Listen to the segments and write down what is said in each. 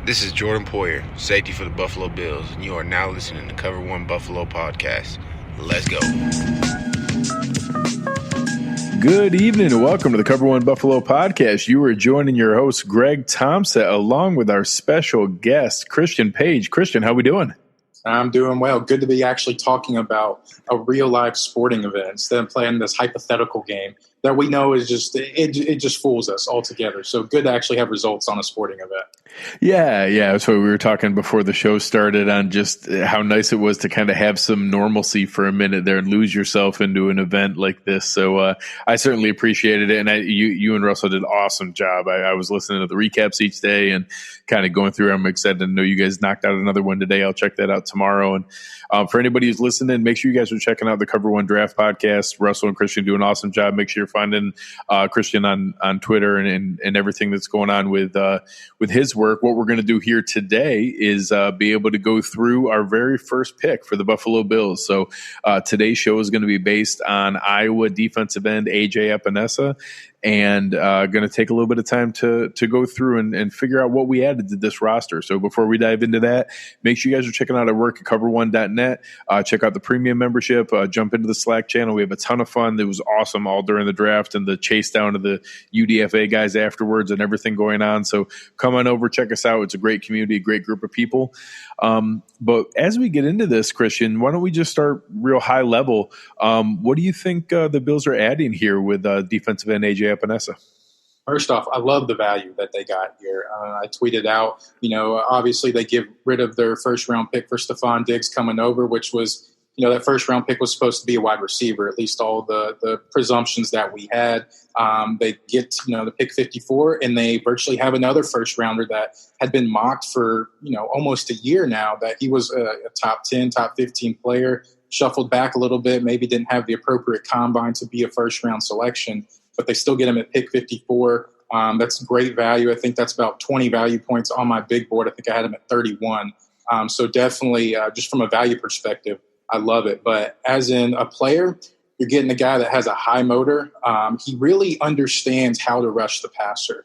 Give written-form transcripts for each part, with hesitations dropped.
This is Jordan Poyer, safety for the Buffalo Bills, and you are now listening to Cover One Buffalo Podcast. Let's go. Good evening and welcome to the Cover One Buffalo Podcast. You are joining your host, Greg Tompsett, along with our special guest, Christian Page. Christian, how we doing? I'm doing well. Good to be actually talking about a real-life sporting event instead of playing this hypothetical game that we know is just it just fools us altogether. So good to actually have results on a sporting event. Yeah. That's what we were talking before the show started on, just how nice it was to kind of have some normalcy for a minute there and lose yourself into an event like this. So I certainly appreciated it. And you and Russell did an awesome job. I was listening to the recaps each day and kind of going through. I'm excited to know you guys knocked out another one today. I'll check that out tomorrow. And for anybody who's listening, make sure you guys are checking out the Cover One Draft Podcast. Russell and Christian do an awesome job. Make sure you're finding Christian on Twitter and everything that's going on with his work. What we're going to do here today is be able to go through our very first pick for the Buffalo Bills. So today's show is going to be based on Iowa defensive end AJ Epenesa, and going to take a little bit of time to go through and figure out what we added to this roster. So before we dive into that, make sure you guys are checking out our work at cover1.net. Check out the premium membership. Jump into the Slack channel. We have a ton of fun. It was awesome all during the draft and the chase down of the UDFA guys afterwards and everything going on. So come on over, check us out. It's a great community, a great group of people. But as we get into this, Christian, why don't we just start real high level? What do you think the Bills are adding here with defensive end AJ Epenesa? First off, I love the value that they got here. I tweeted out, obviously they give rid of their first-round pick for Stephon Diggs coming over, which was, that first-round pick was supposed to be a wide receiver, at least all the presumptions that we had. They get, the pick 54, and they virtually have another first-rounder that had been mocked for, almost a year now, that he was a top 10, top 15 player, shuffled back a little bit, maybe didn't have the appropriate combine to be a first-round selection, but they still get him at pick 54. That's great value. I think that's about 20 value points on my big board. I think I had him at 31. So definitely, just from a value perspective, I love it. But as in a player, you're getting a guy that has a high motor. He really understands how to rush the passer.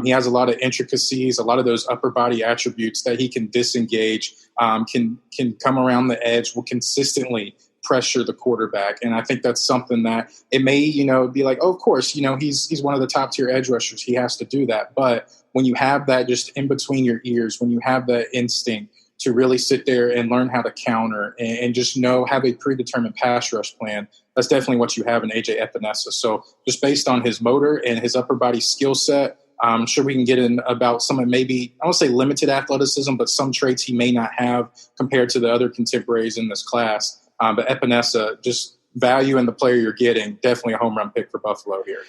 He has a lot of intricacies, a lot of those upper body attributes that he can disengage, can come around the edge, will consistently pressure the quarterback. And I think that's something that it may, be like, oh, of course, he's one of the top tier edge rushers. He has to do that. But when you have that just in between your ears, when you have that instinct to really sit there and learn how to counter and just have a predetermined pass rush plan, that's definitely what you have in AJ Epenesa. So just based on his motor and his upper body skill set, I'm sure we can get in about some of maybe, I won't say limited athleticism, but some traits he may not have compared to the other contemporaries in this class. But Epenesa, just value in the player you're getting, definitely a home run pick for Buffalo here.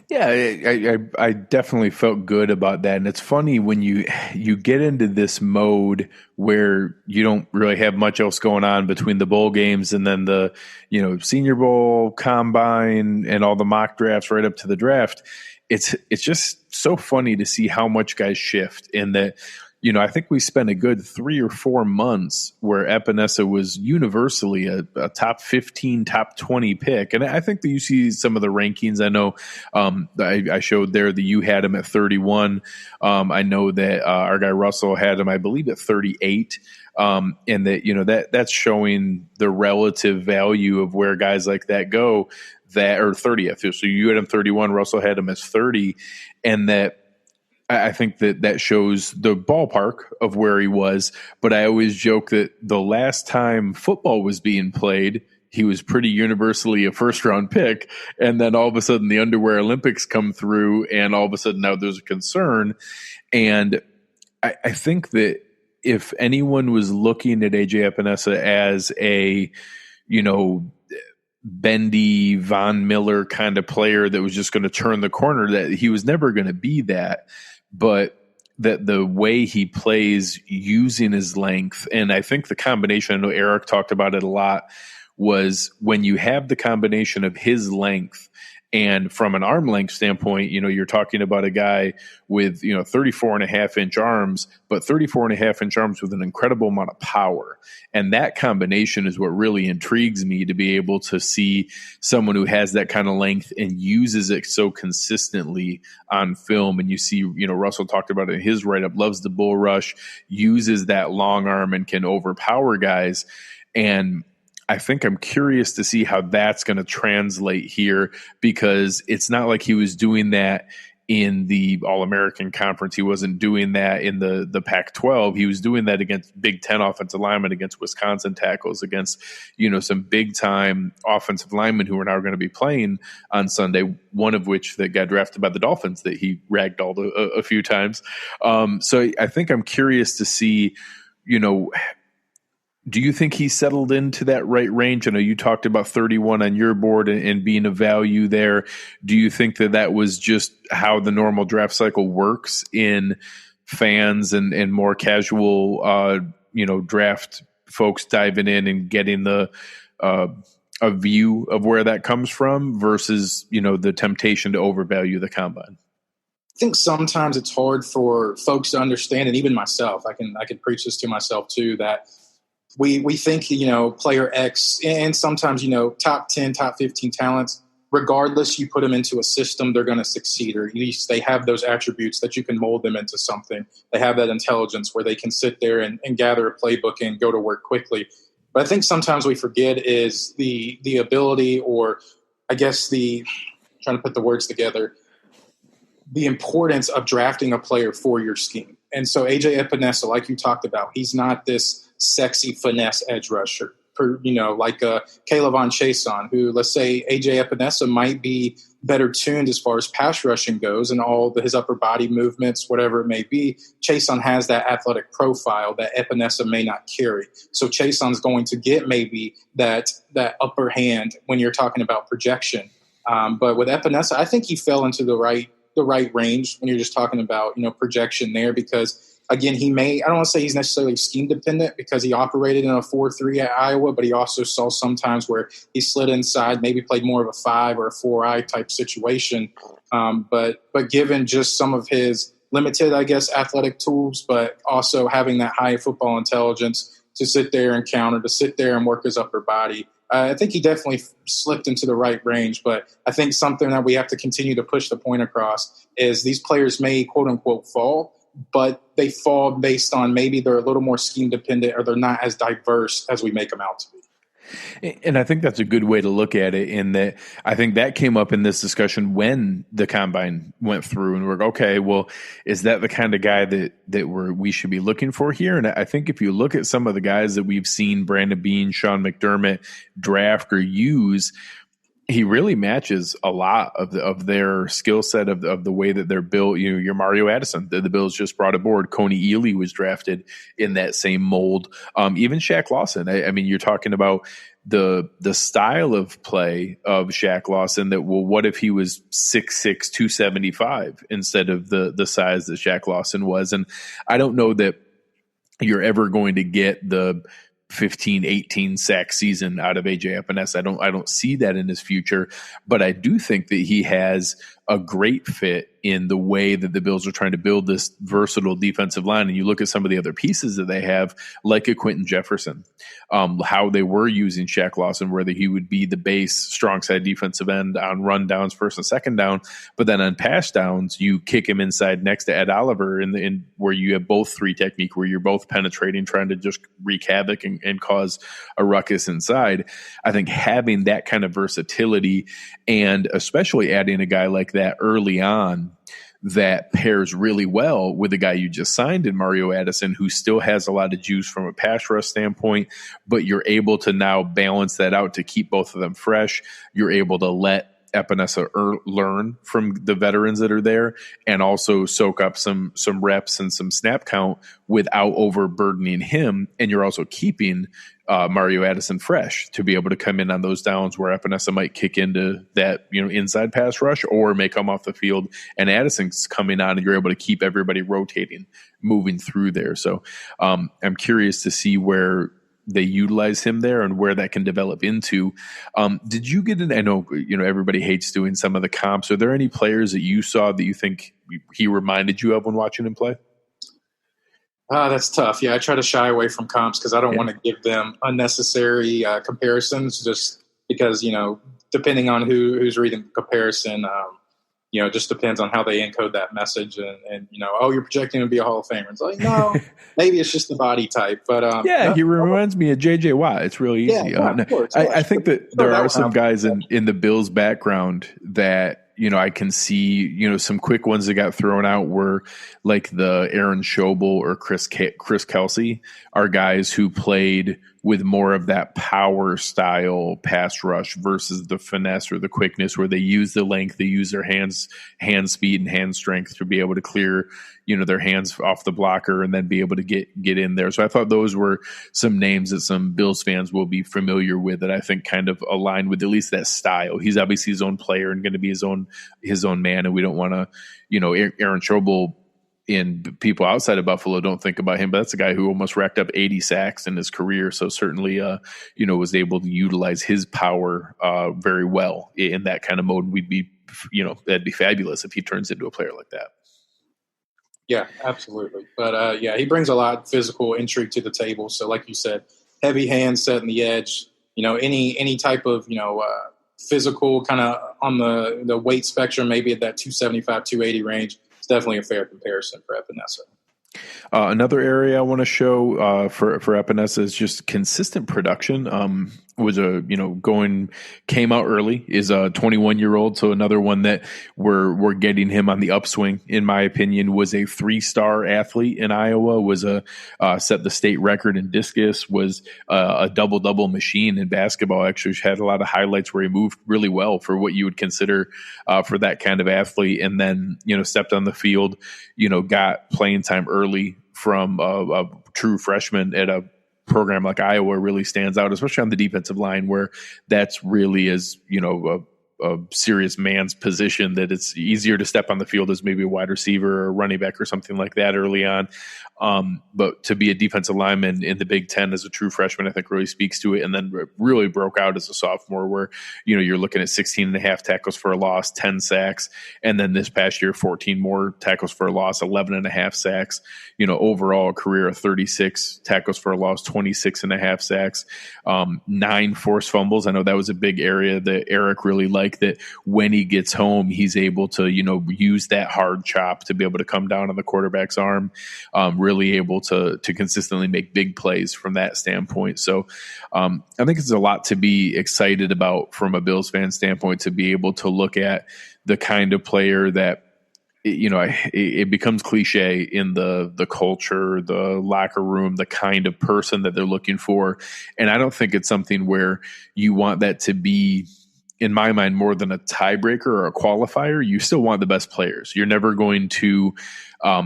Yeah, I definitely felt good about that. And it's funny when you get into this mode where you don't really have much else going on between the bowl games and then the, Senior Bowl, Combine, and all the mock drafts right up to the draft. It's just so funny to see how much guys shift in that. I think we spent a good 3 or 4 months where Epenesa was universally a top 15, top 20 pick. And I think that you see some of the rankings. I know I showed there that you had him at 31. I know that our guy Russell had him, I believe, at 38. And that, that's showing the relative value of where guys like that go, or 30th. So you had him 31, Russell had him as 30, and that I think that shows the ballpark of where he was. But I always joke that the last time football was being played, he was pretty universally a first-round pick. And then all of a sudden the Underwear Olympics come through, and all of a sudden now there's a concern. And I think that if anyone was looking at AJ Epenesa as a, bendy Von Miller kind of player that was just going to turn the corner, that he was never going to be that. But that the way he plays using his length, and I think the combination, I know Eric talked about it a lot, was when you have the combination of his length And from an arm length standpoint, you're talking about a guy with, 34.5-inch arms, but 34.5-inch arms with an incredible amount of power. And that combination is what really intrigues me, to be able to see someone who has that kind of length and uses it so consistently on film. And you see, Russell talked about it in his write-up, loves the bull rush, uses that long arm and can overpower guys. And I think I'm curious to see how that's going to translate here, because it's not like he was doing that in the All-American Conference. He wasn't doing that in the Pac-12. He was doing that against Big Ten offensive linemen, against Wisconsin tackles, against, some big-time offensive linemen who are now going to be playing on Sunday, one of which that got drafted by the Dolphins that he ragdolled a few times. So I think I'm curious to see, do you think he settled into that right range? I know you talked about 31 on your board and being a value there. Do you think that was just how the normal draft cycle works in fans and more casual, draft folks diving in and getting a view of where that comes from versus, the temptation to overvalue the combine? I think sometimes it's hard for folks to understand, and even myself, I can preach this to myself too, that we think, player X, and sometimes, top 10, top 15 talents, regardless, you put them into a system, they're going to succeed, or at least they have those attributes that you can mold them into something. They have that intelligence where they can sit there and gather a playbook and go to work quickly. But I think sometimes we forget is the ability, or I guess trying to put the words together, the importance of drafting a player for your scheme. And so AJ Epenesa, like you talked about, he's not this sexy finesse edge rusher, like Kaiir Chason, who, let's say AJ Epenesa might be better tuned as far as pass rushing goes and all his upper body movements, whatever it may be. Chason has that athletic profile that Epenesa may not carry. So Chason's going to get maybe that upper hand when you're talking about projection. But with Epenesa, I think he fell into the right range when you're just talking about, projection there, because again, I don't want to say he's necessarily scheme dependent, because he operated in a 4-3 at Iowa, but he also saw sometimes where he slid inside, maybe played more of a 5 or a 4-eye type situation. But given just some of his limited, I guess, athletic tools, but also having that high football intelligence to sit there and counter, to sit there and work his upper body, I think he definitely slipped into the right range. But I think something that we have to continue to push the point across is these players may, quote unquote, fall, but they fall based on maybe they're a little more scheme dependent, or they're not as diverse as we make them out to be. And I think that's a good way to look at it, in that I think that came up in this discussion when the combine went through, and we're like, okay, well, is that the kind of guy that we should be looking for here? And I think if you look at some of the guys that we've seen Brandon Beane, Sean McDermott draft or use, he really matches a lot of their skill set, of the way that they're built. Your Mario Addison, the Bills just brought aboard. Coney Ely was drafted in that same mold. Even Shaq Lawson. I mean, you're talking about the style of play of Shaq Lawson, that, well, what if he was 6'6", 275 instead of the size that Shaq Lawson was? And I don't know that you're ever going to get the 15, 18 sack season out of AJ Epenesa. I don't see that in his future, but I do think that he has a great fit in the way that the Bills are trying to build this versatile defensive line. And you look at some of the other pieces that they have, like a Quentin Jefferson, how they were using Shaq Lawson, where he would be the base strong side defensive end on run downs, first and second down, but then on pass downs, you kick him inside next to Ed Oliver, in where you have both three technique, where you're both penetrating, trying to just wreak havoc and cause a ruckus inside. I think having that kind of versatility, and especially adding a guy like that early on, that pairs really well with the guy you just signed in Mario Addison, who still has a lot of juice from a pass rush standpoint, but you're able to now balance that out to keep both of them fresh. You're able to let Epenesa learn from the veterans that are there, and also soak up some reps and some snap count without overburdening him. And you're also keeping Mario Addison fresh to be able to come in on those downs where Epenesa might kick into that, inside pass rush, or may come off the field and Addison's coming on, and you're able to keep everybody rotating, moving through there. So I'm curious to see where they utilize him there and where that can develop into. Did you get in? I know, everybody hates doing some of the comps. Are there any players that you saw that you think he reminded you of when watching him play? That's tough. Yeah, I try to shy away from comps because I don't want to give them unnecessary comparisons just because, depending on who's reading the comparison, it just depends on how they encode that message and you're projecting to be a Hall of Famer. It's like, no, maybe it's just the body type. But he reminds me of J.J. Watt. It's really easy. Yeah, of course. I think that there are some guys in the Bills background that, I can see, some quick ones that got thrown out were like the Aaron Schobel or Chris Kelsey are guys who played with more of that power style pass rush versus the finesse or the quickness where they use the length, they use their hand speed and hand strength to be able to clear, their hands off the blocker and then be able to get in there. So I thought those were some names that some Bills fans will be familiar with that I think kind of align with at least that style. He's obviously his own player and going to be his own man. And we don't want to, Aaron Schobel, and people outside of Buffalo don't think about him, but that's a guy who almost racked up 80 sacks in his career. So certainly, was able to utilize his power very well in that kind of mode. We'd be, that'd be fabulous if he turns into a player like that. Yeah, absolutely. But he brings a lot of physical intrigue to the table. So like you said, heavy hands setting the edge, any type of, physical kind of on the weight spectrum, maybe at that 275, 280 range. Definitely a fair comparison for Epenesa. Another area I want to show for Epenesa is just consistent production. Came out early, is a 21-year-old. So another one that we're getting him on the upswing, in my opinion, was a 3-star athlete in Iowa, was set the state record in discus, was a double machine in basketball. Actually had a lot of highlights where he moved really well for what you would consider for that kind of athlete. And then, stepped on the field, got playing time early from a true freshman at a program like Iowa really stands out, especially on the defensive line, where that's really is, a serious man's position, that it's easier to step on the field as maybe a wide receiver or running back or something like that early on. But to be a defensive lineman in the Big Ten as a true freshman, I think really speaks to it. And then really broke out as a sophomore where, you're looking at 16 and a half tackles for a loss, 10 sacks. And then this past year, 14 more tackles for a loss, 11 and a half sacks, overall a career of 36 tackles for a loss, 26 and a half sacks, 9 forced fumbles. I know that was a big area that Eric really liked, that when he gets home, he's able to, use that hard chop to be able to come down on the quarterback's arm, really able to consistently make big plays from that standpoint. So I think it's a lot to be excited about from a Bills fan standpoint, to be able to look at the kind of player that, it becomes cliche in the culture, the locker room, the kind of person that they're looking for. And I don't think it's something where you want that to be, in my mind, more than a tiebreaker or a qualifier. You still want the best players. You're never going to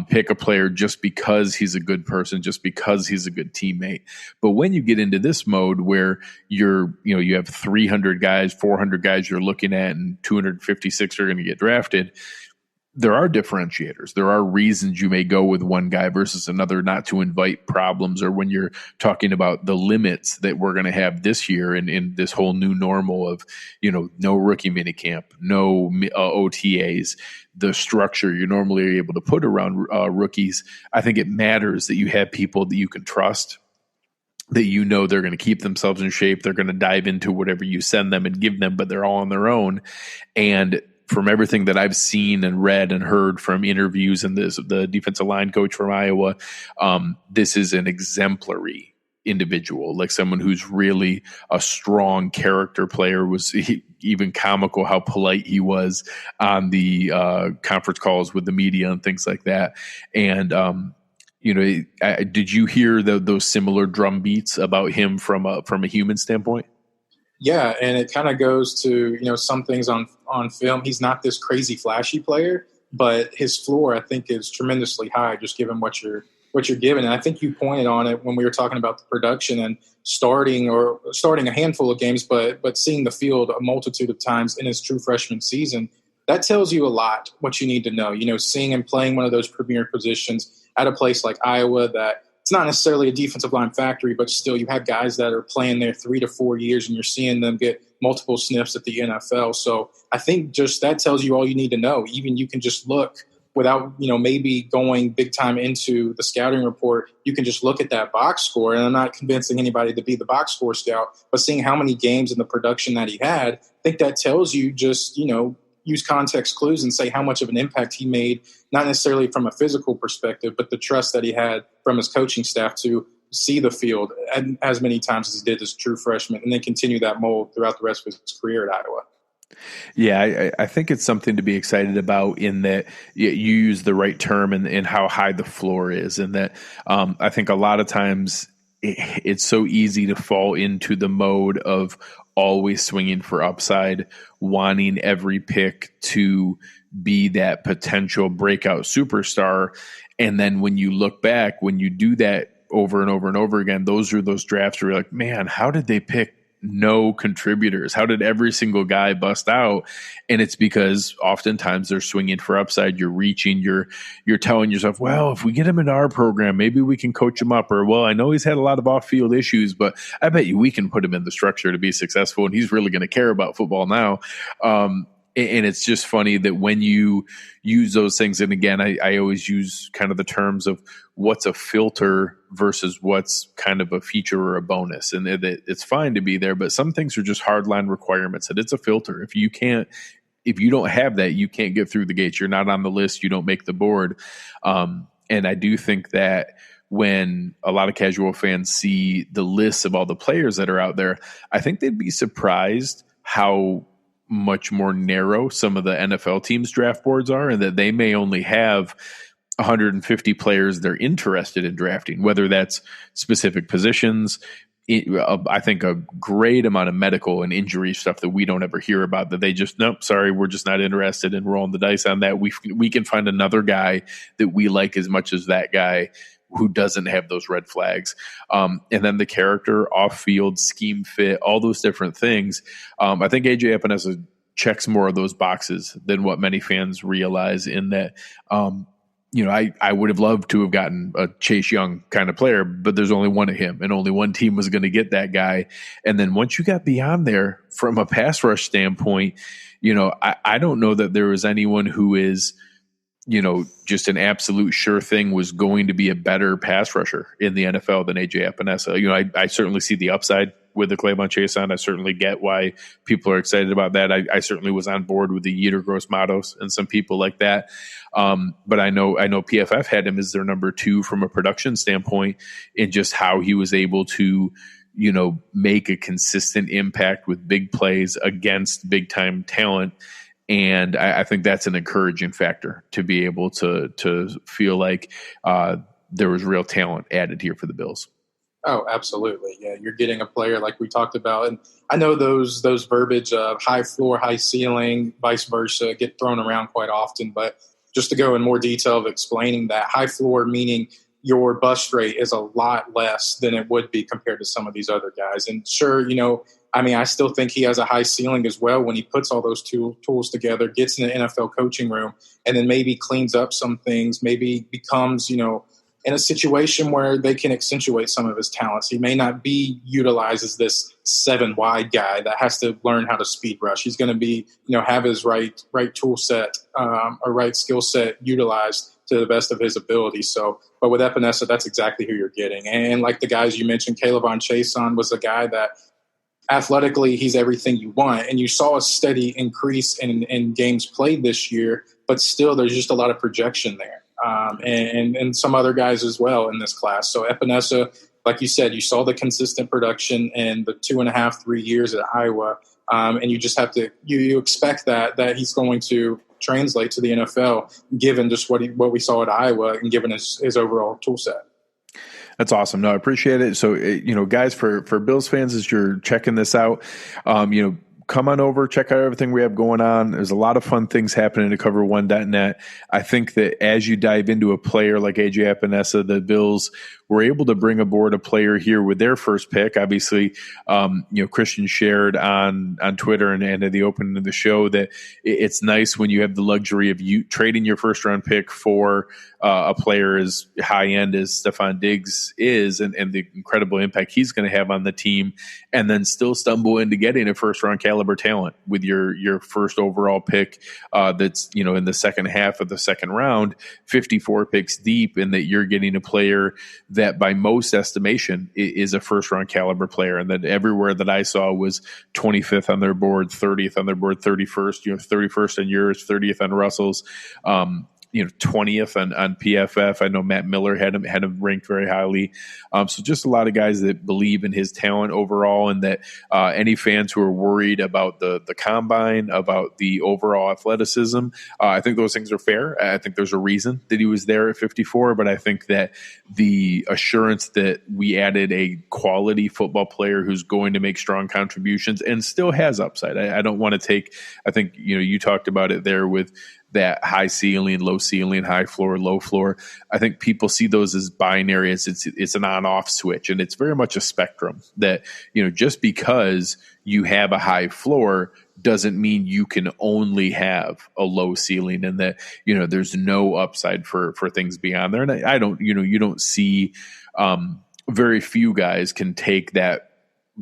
pick a player just because he's a good person, just because he's a good teammate. But when you get into this mode where you have 300 guys, 400 guys you're looking at, and 256 are going to get drafted, there are differentiators. There are reasons you may go with one guy versus another, not to invite problems, or when you're talking about the limits that we're going to have this year and in this whole new normal of, no rookie minicamp, no OTAs, the structure you normally are able to put around rookies. I think it matters that you have people that you can trust, that they're going to keep themselves in shape. They're going to dive into whatever you send them and give them, but they're all on their own. And from everything that I've seen and read and heard from interviews and the defensive line coach from Iowa, this is an exemplary individual, like someone who's really a strong character player. Was even comical how polite he was on the conference calls with the media and things like that. And, did you hear those similar drum beats about him from a human standpoint? Yeah, and it kind of goes to, some things on film. He's not this crazy flashy player, but his floor, I think, is tremendously high, just given what you're given. And I think you pointed on it when we were talking about the production and starting a handful of games, but seeing the field a multitude of times in his true freshman season. That tells you a lot what you need to know. Seeing him playing one of those premier positions at a place like Iowa that it's not necessarily a defensive line factory, but still you have guys that are playing there 3 to 4 years and you're seeing them get multiple sniffs at the NFL. So I think just that tells you all you need to know. Even you can just look without, maybe going big time into the scouting report. You can just look at that box score, and I'm not convincing anybody to be the box score scout, but seeing how many games and the production that he had, I think that tells you just, use context clues and say how much of an impact he made, not necessarily from a physical perspective, but the trust that he had from his coaching staff to see the field as many times as he did as a true freshman, and then continue that mold throughout the rest of his career at Iowa. Yeah, I think it's something to be excited about in that you use the right term and how high the floor is. And that I think a lot of times it's so easy to fall into the mode of always swinging for upside, wanting every pick to be that potential breakout superstar. And then when you look back, when you do that over and over and over again, those are those drafts where you're like, man, how did they pick no contributors? How did every single guy bust out? And it's because oftentimes they're swinging for upside. You're reaching, you're telling yourself, well, if we get him in our program, maybe we can coach him up. Or, well, I know he's had a lot of off-field issues, but I bet you we can put him in the structure to be successful, and he's really going to care about football now. And it's just funny that when you use those things, and again, I always use kind of the terms of what's a filter versus what's kind of a feature or a bonus. And it's fine to be there, but some things are just hardline requirements, and it's a filter. If you don't have that, you can't get through the gates. You're not on the list. You don't make the board. And I do think that when a lot of casual fans see the lists of all the players that are out there, I think they'd be surprised how much more narrow some of the NFL teams' draft boards are, and that they may only have 150 players they're interested in drafting, whether that's specific positions. I think a great amount of medical and injury stuff that we don't ever hear about, that they just, nope, sorry, we're just not interested in rolling the dice on that. We can find another guy that we like as much as that guy who doesn't have those red flags. And then the character, off-field, scheme fit, all those different things. I think AJ Epenesa checks more of those boxes than what many fans realize, in that, I would have loved to have gotten a Chase Young kind of player, but there's only one of him, and only one team was going to get that guy. And then once you got beyond there from a pass rush standpoint, I don't know that there was anyone who is, just an absolute sure thing was going to be a better pass rusher in the NFL than AJ Epenesa. I certainly see the upside with the Clavon Chason. I certainly get why people are excited about that. I certainly was on board with the Yetur Gross-Matos and some people like that. But I know PFF had him as their number 2 from a production standpoint, in just how he was able to, make a consistent impact with big plays against big time talent. And I think that's an encouraging factor, to be able to feel like there was real talent added here for the Bills. Oh, absolutely. Yeah, you're getting a player like we talked about. And I know those verbiage of high floor, high ceiling, vice versa, get thrown around quite often. But just to go in more detail of explaining that, high floor meaning your bust rate is a lot less than it would be compared to some of these other guys. And sure, I still think he has a high ceiling as well when he puts all those tools together, gets in the NFL coaching room, and then maybe cleans up some things, maybe becomes, in a situation where they can accentuate some of his talents. He may not be utilized as this 7 wide guy that has to learn how to speed rush. He's going to be, have his right tool set or right skill set utilized to the best of his ability. So, but with Epenesa, that's exactly who you're getting. And like the guys you mentioned, Kaiir Chason was a guy that athletically, he's everything you want. And you saw a steady increase in games played this year, but still there's just a lot of projection there. And some other guys as well in this class. So Epenesa, like you said, you saw the consistent production in the 2.5, 3 years at Iowa. And you just have to, you expect that he's going to translate to the NFL, given just what we saw at Iowa and given his overall tool set. That's awesome. No, I appreciate it. So, guys, for Bills fans, as you're checking this out, come on over, check out everything we have going on. There's a lot of fun things happening at cover1.net. I think that as you dive into a player like AJ Epenesa, the Bills were able to bring aboard a player here with their first pick. Obviously, Christian shared on Twitter and at the opening of the show that it's nice when you have the luxury of you trading your first round pick for a player as high end as Stefon Diggs is, and the incredible impact he's going to have on the team, and then still stumble into getting a first round caliber talent with your first overall pick that's in the second half of the second round, 54 picks deep, and that you're getting a player that by most estimation is a first round caliber player, and that everywhere that I saw was 25th on their board, 30th on their board, 31st, 31st on yours, 30th on Russell's. 20th on PFF. I know Matt Miller had him ranked very highly. So just a lot of guys that believe in his talent overall, and that any fans who are worried about the combine, about the overall athleticism, I think those things are fair. I think there's a reason that he was there at 54, but I think that the assurance that we added a quality football player who's going to make strong contributions and still has upside. I don't want to take, I think, you talked about it there with that high ceiling, low ceiling, high floor, low floor. I think people see those as binary. It's an on-off switch, and it's very much a spectrum that, just because you have a high floor doesn't mean you can only have a low ceiling, and that, there's no upside for things beyond there. And I don't, you don't see very few guys can take that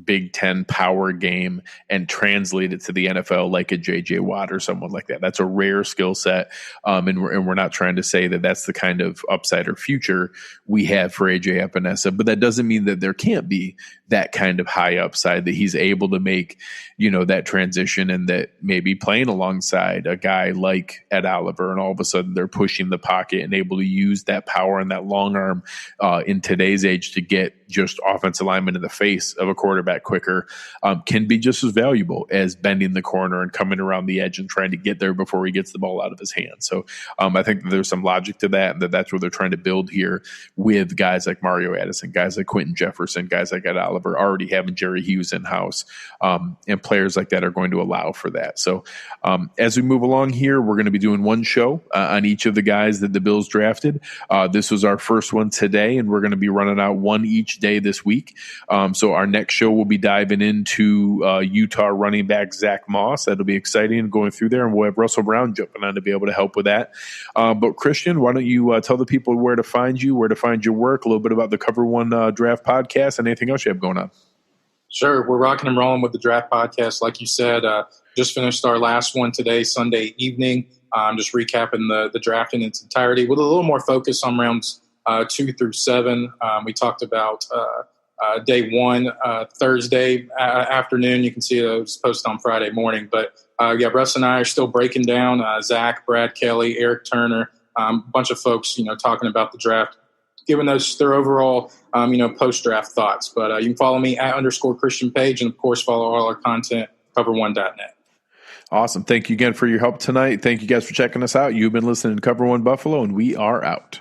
Big Ten power game and translate it to the NFL like a J.J. Watt or someone like that. That's a rare skill set, and we're not trying to say that that's the kind of upside or future we have for AJ Epenesa, but that doesn't mean that there can't be that kind of high upside, that he's able to make, that transition, and that maybe playing alongside a guy like Ed Oliver, and all of a sudden they're pushing the pocket and able to use that power and that long arm in today's age to get just offensive linemen in the face of a quarterback quicker, can be just as valuable as bending the corner and coming around the edge and trying to get there before he gets the ball out of his hand. So I think that there's some logic to that, and that's what they're trying to build here with guys like Mario Addison, guys like Quentin Jefferson, guys like Ed Oliver, already having Jerry Hughes in-house, and players like that are going to allow for that. So as we move along here, we're going to be doing one show on each of the guys that the Bills drafted. This was our first one today, and we're going to be running out one each day this week. So our next show will be diving into Utah running back Zach Moss. That'll be exciting, going through there, and we'll have Russell Brown jumping on to be able to help with that. But Christian, why don't you tell the people where to find you, where to find your work, a little bit about the Cover One Draft Podcast, and anything else you have going on. Sure. We're rocking and rolling with the Draft Podcast. Like you said, just finished our last one today, Sunday evening. I'm just recapping the draft in its entirety with a little more focus on rounds 2 through 7. We talked about day 1 Thursday afternoon. You can see it was posted on Friday morning. But, Russ and I are still breaking down Zach, Brad Kelly, Eric Turner, a bunch of folks, talking about the draft, giving us their overall, post-draft thoughts. But you can follow me at _Christian Page, and, of course, follow all our content, cover1.net. Awesome. Thank you again for your help tonight. Thank you guys for checking us out. You've been listening to Cover One Buffalo, and we are out.